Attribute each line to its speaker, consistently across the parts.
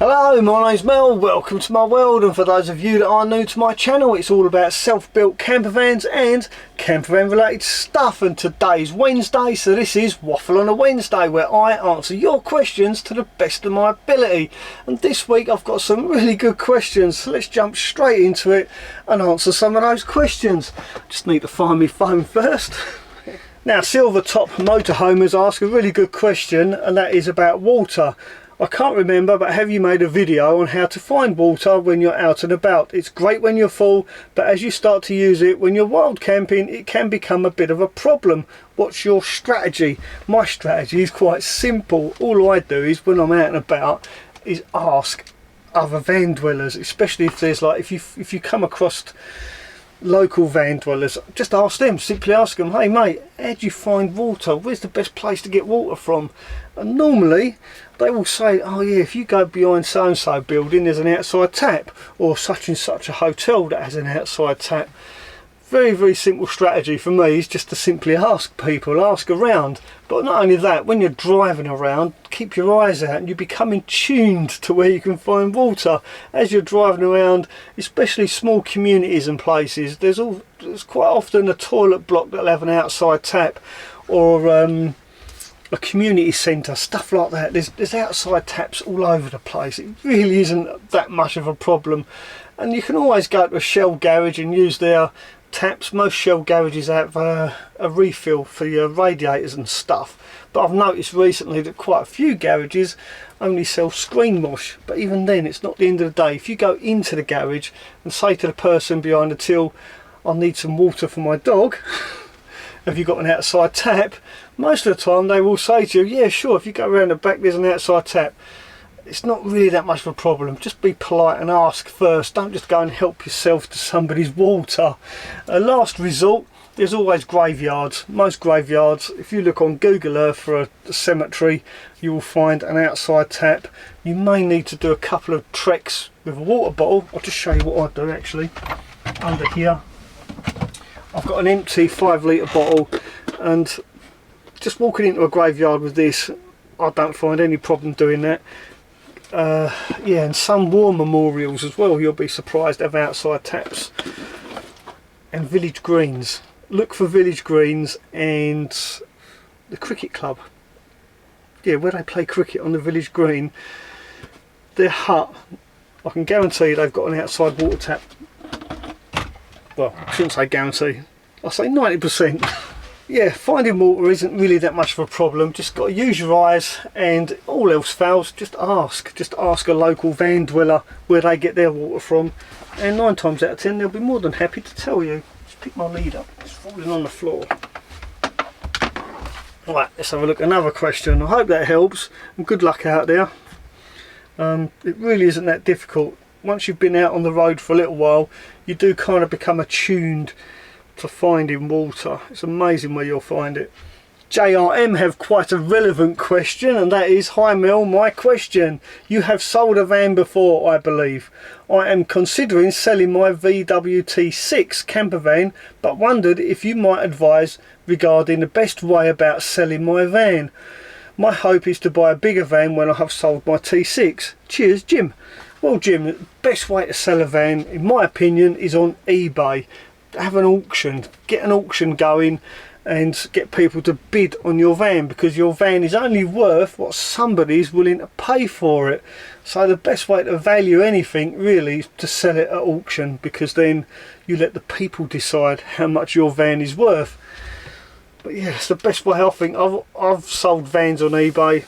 Speaker 1: Hello, my name's Mel, welcome to my world, and for those of you that are new to my channel, it's all about self-built campervans and campervan related stuff. And today's Wednesday, so this is Waffle on a Wednesday, where I answer your questions to the best of my ability. And this week I've got some really good questions, so let's jump straight into it and answer some of those questions. Just need to find my phone first. Now, Silvertop Motorhomers ask a really good question, and that is about water. I can't remember, but have you made a video on how to find water when you're out and about? It's great when you're full, but as you start to use it when you're wild camping, it can become a bit of a problem. What's your strategy? My strategy is quite simple. All I do is when I'm out and about is ask other van dwellers, especially if there's like, if you come across local van dwellers, just ask them, simply ask them, hey mate, how do you find water? Where's the best place to get water from? And normally they will say, oh yeah, if you go behind so and so building there's an outside tap, or such and such a hotel that has an outside tap. Very simple strategy for me is just to simply ask people, ask around. But not only that, when you're driving around, keep your eyes out and you're becoming tuned to where you can find water. As you're driving around, especially small communities and places, there's quite often a toilet block that'll have an outside tap, or a community centre, stuff like that. There's outside taps all over the place. It really isn't that much of a problem. And you can always go to a Shell garage and use their taps. Most Shell garages have a refill for your radiators and stuff, but I've noticed recently that quite a few garages only sell screen wash. But even then, it's not the end of the day. If you go into the garage and say to the person behind the till, I need some water for my dog, have you got an outside tap? Most of the time they will say to you, yeah sure, if you go around the back there's an outside tap. It's not really that much of a problem. Just be polite and ask first. Don't just go and help yourself to somebody's water. Last resort, there's always graveyards. Most graveyards, if you look on Google Earth for a cemetery, you will find an outside tap. You may need to do a couple of treks with a water bottle. I'll just show you what I do actually. Under here I've got an empty 5 litre bottle, and just walking into a graveyard with this, I don't find any problem doing that. Yeah, and some war memorials as well, you'll be surprised, have outside taps. And village greens, look for village greens and the cricket club. Yeah, where they play cricket on the village green, their hut, I can guarantee they've got an outside water tap. Well, I shouldn't say guarantee, I'll say 90%. Yeah, finding water isn't really that much of a problem. Just got to use your eyes, and all else fails, just ask a local van dweller where they get their water from, and 9 times out of 10 they'll be more than happy to tell you. Just pick my lead up, it's falling on the floor. Right, let's have a look at another question. I hope that helps, and good luck out there. It really isn't that difficult. Once you've been out on the road for a little while, you do kind of become attuned to finding water. It's amazing where you'll find it. JRM have quite a relevant question, and that is, hi Mel, my question. You have sold a van before, I believe. I am considering selling my VWT6 campervan, but wondered if you might advise regarding the best way about selling my van. My hope is to buy a bigger van when I have sold my T6. Cheers, Jim. Well Jim, the best way to sell a van, in my opinion, is on eBay. Have an auction, get an auction going and get people to bid on your van, because your van is only worth what somebody's willing to pay for it. So the best way to value anything really is to sell it at auction, because then you let the people decide how much your van is worth. But yeah, it's the best way. I think I've sold vans on eBay,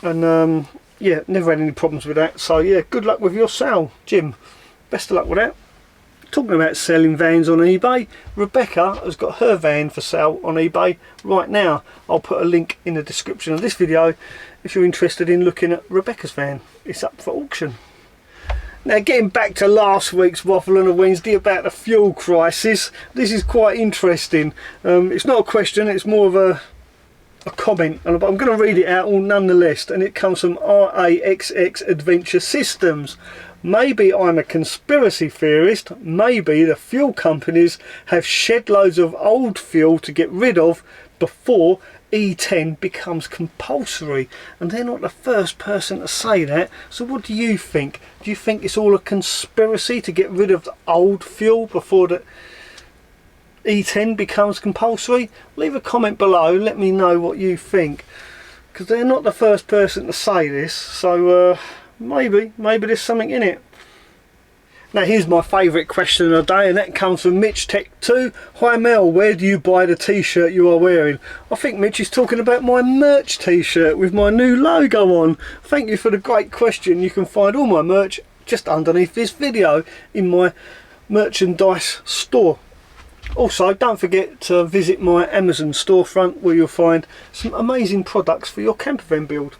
Speaker 1: and yeah, never had any problems with that. So yeah, good luck with your sale, Jim. Best of luck with that. Talking about selling vans on eBay, Rebecca has got her van for sale on eBay right now. I'll put a link in the description of this video if you're interested in looking at Rebecca's van. It's up for auction. Now, getting back to last week's Waffle on a Wednesday about the fuel crisis, this is quite interesting. It's not a question, it's more of a comment, and I'm going to read it out all nonetheless, and it comes from RAXX Adventure Systems. Maybe I'm a conspiracy theorist, maybe the fuel companies have shed loads of old fuel to get rid of, before E10 becomes compulsory, and they're not the first person to say that. So what do you think? Do you think it's all a conspiracy to get rid of the old fuel before the E10 becomes compulsory? Leave a comment below, let me know what you think, because they're not the first person to say this. So maybe there's something in it. Now here's my favourite question of the day, and that comes from Mitch Tech 2. Hi Mel, where do you buy the t-shirt you are wearing? I think Mitch is talking about my merch t-shirt with my new logo on. Thank you for the great question. You can find all my merch just underneath this video in my merchandise store. Also, don't forget to visit my Amazon storefront, where you'll find some amazing products for your campervan build.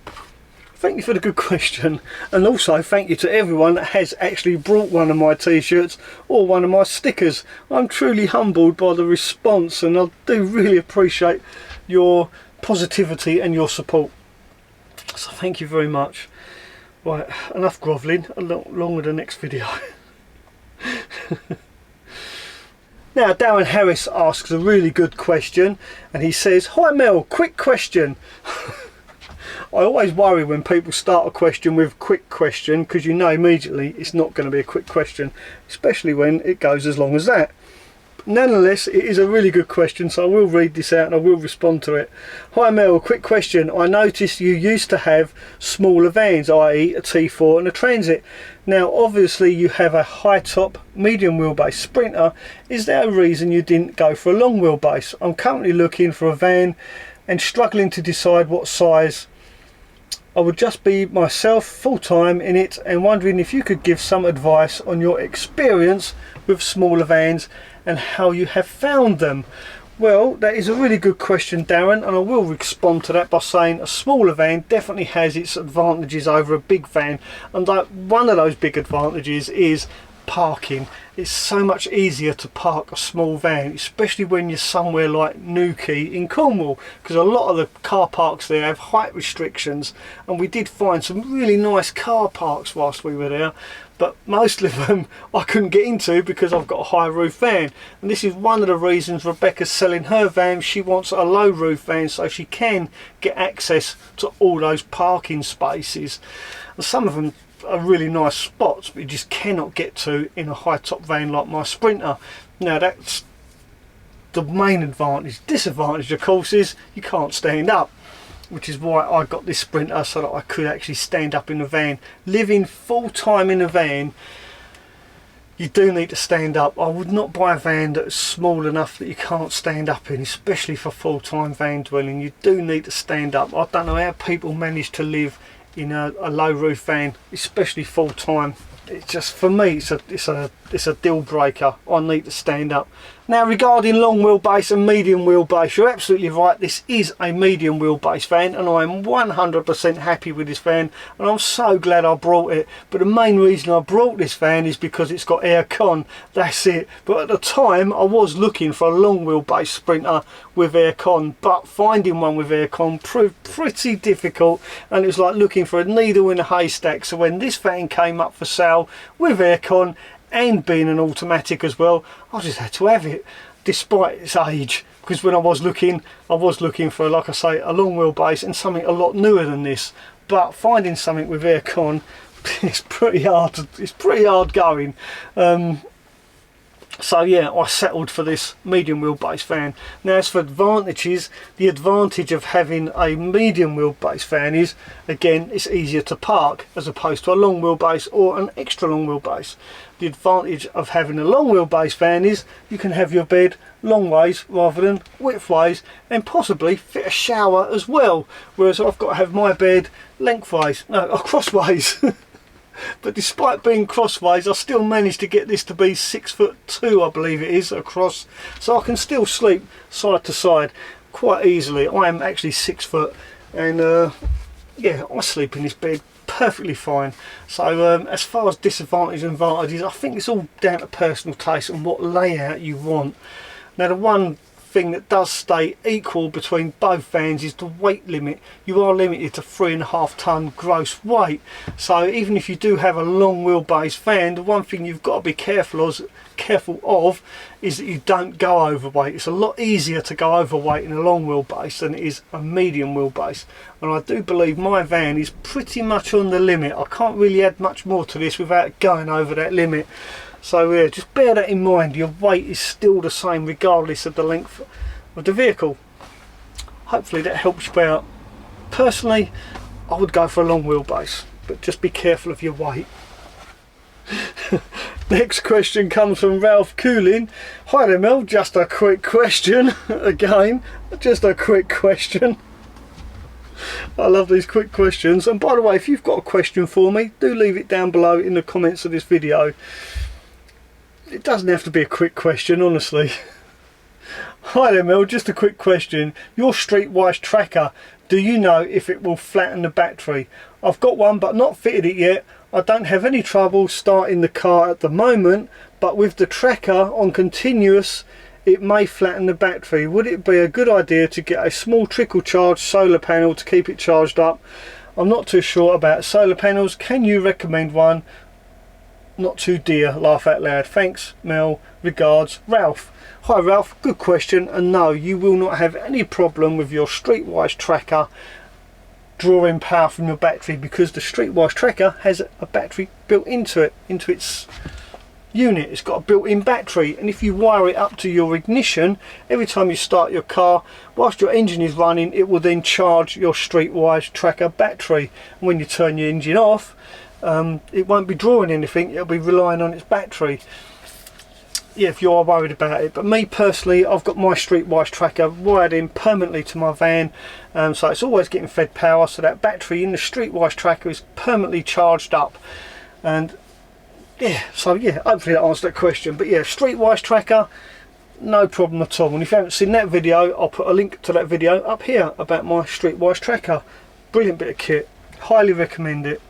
Speaker 1: Thank you for the good question, and also thank you to everyone that has actually brought one of my t-shirts or one of my stickers. I'm truly humbled by the response, and I do really appreciate your positivity and your support. So thank you very much. Right, enough grovelling, along with the next video. Now Darren Harris asks a really good question, and he says, hi Mel, quick question. I always worry when people start a question with quick question, because you know immediately it's not going to be a quick question, especially when it goes as long as that. Nonetheless, it is a really good question, so I will read this out and I will respond to it. Hi Mel, quick question. I noticed you used to have smaller vans, i.e. a T4 and a Transit. Now obviously you have a high top medium wheelbase Sprinter. Is there a reason you didn't go for a long wheelbase? I'm currently looking for a van and struggling to decide what size. I would just be myself full-time in it, and wondering if you could give some advice on your experience with smaller vans and how you have found them. Well, that is a really good question, Darren, and I will respond to that by saying a smaller van definitely has its advantages over a big van, and one of those big advantages is parking. It's so much easier to park a small van, especially when you're somewhere like Newquay in Cornwall, because a lot of the car parks there have height restrictions, and we did find some really nice car parks whilst we were there, but most of them I couldn't get into because I've got a high roof van. And this is one of the reasons Rebecca's selling her van. She wants a low roof van so she can get access to all those parking spaces, and some of them are really nice spots, but you just cannot get to in a high top van like my Sprinter. Now that's the main advantage. Disadvantage of course is you can't stand up, which is why I got this Sprinter, so that I could actually stand up in the van. Living full time in a van, you do need to stand up. I would not buy a van that is small enough that you can't stand up in, especially for full-time van dwelling. You do need to stand up. I don't know how people manage to live in a low roof van, especially full time. It's just, for me, it's a deal breaker. I need to stand up. Now regarding long wheelbase and medium wheelbase, you're absolutely right. This is a medium wheelbase van, and I'm 100% happy with this van, and I'm so glad I brought it. But the main reason I brought this van is because it's got air con. That's it. But at the time I was looking for a long wheelbase Sprinter with air con, but finding one with air con proved pretty difficult, and it was like looking for a needle in a haystack. So when this van came up for sale with air con and being an automatic as well, I just had to have it, despite its age, because when I was looking for, like I say, a long wheelbase and something a lot newer than this. But finding something with air con, it's pretty hard going. So yeah, I settled for this medium wheelbase van. Now as for advantages, the advantage of having a medium wheelbase van is, again, it's easier to park as opposed to a long wheelbase or an extra long wheelbase. The advantage of having a long wheelbase van is you can have your bed long ways rather than width ways, and possibly fit a shower as well, whereas I've got to have my bed lengthways, no, crossways. But despite being crossways, I still managed to get this to be 6'2", I believe it is, across, so I can still sleep side to side quite easily. I am actually 6 foot, and yeah, I sleep in this bed perfectly fine. So as far as disadvantages and advantages, I think it's all down to personal taste and what layout you want. Now the one thing that does stay equal between both vans is the weight limit. You are limited to 3.5 ton gross weight, so even if you do have a long wheelbase van, the one thing you've got to be careful careful of is that you don't go overweight. It's a lot easier to go overweight in a long wheelbase than it is a medium wheelbase, and I do believe my van is pretty much on the limit. I can't really add much more to this without going over that limit. So yeah, just bear that in mind. Your weight is still the same regardless of the length of the vehicle. Hopefully that helps you out. Personally, I would go for a long wheelbase, but just be careful of your weight. Next question comes from Ralph Coolin. Hi there Mel, just a quick question. Again, just a quick question. I love these quick questions. And by the way, if you've got a question for me, do leave it down below in the comments of this video. It doesn't have to be a quick question, honestly. Hi there Mel, just a quick question. Your Streetwize tracker, do you know if it will flatten the battery? I've got one but not fitted it yet. I don't have any trouble starting the car at the moment, but with the tracker on continuous it may flatten the battery. Would it be a good idea to get a small trickle charge solar panel to keep it charged up? I'm not too sure about solar panels. Can you recommend one? Not too dear, laugh out loud. Thanks Mel, regards Ralph. Hi Ralph, good question, and no, you will not have any problem with your Streetwize tracker drawing power from your battery, because the Streetwize tracker has a battery built into it, into its unit. It's got a built-in battery, and if you wire it up to your ignition, every time you start your car whilst your engine is running, it will then charge your Streetwize tracker battery, and when you turn your engine off, it won't be drawing anything, it'll be relying on its battery. Yeah, if you are worried about it. But me personally, I've got my Streetwize tracker wired in permanently to my van, so it's always getting fed power, so that battery in the Streetwize tracker is permanently charged up. And yeah, so yeah, hopefully that answered that question. But yeah, Streetwize tracker, no problem at all. And if you haven't seen that video, I'll put a link to that video up here about my Streetwize tracker. Brilliant bit of kit, highly recommend it.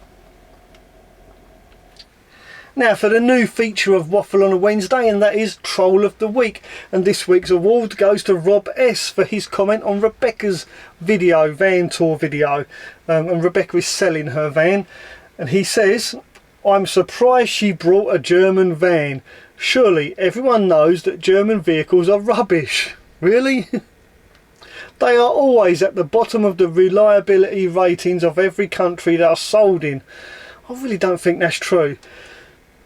Speaker 1: Now for the new feature of Waffle on a Wednesday, and that is Troll of the Week. And this week's award goes to Rob S for his comment on Rebecca's video, van tour video. And Rebecca is selling her van. And he says, I'm surprised she brought a German van. Surely everyone knows that German vehicles are rubbish. Really? They are always at the bottom of the reliability ratings of every country they are sold in. I really don't think that's true.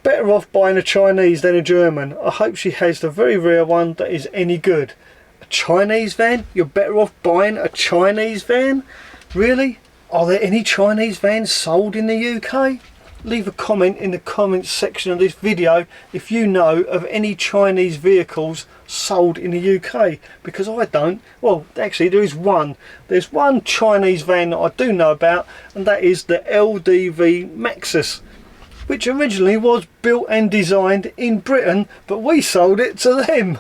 Speaker 1: Better off buying a Chinese than a German. I hope she has the very rare one that is any good. A Chinese van? You're better off buying a Chinese van? Really? Are there any Chinese vans sold in the UK? Leave a comment in the comments section of this video if you know of any Chinese vehicles sold in the UK, because I don't. Well, actually there is one. There's one Chinese van that I do know about, and that is the LWB Maxus, which originally was built and designed in Britain, but we sold it to them.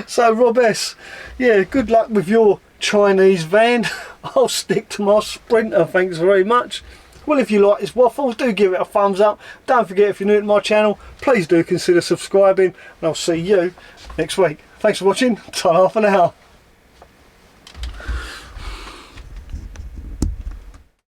Speaker 1: So Rob S, yeah, good luck with your Chinese van. I'll stick to my Sprinter, thanks very much. Well, if you like this waffle, do give it a thumbs up. Don't forget, if you're new to my channel, please do consider subscribing, and I'll see you next week. Thanks for watching. Ta-ra for now.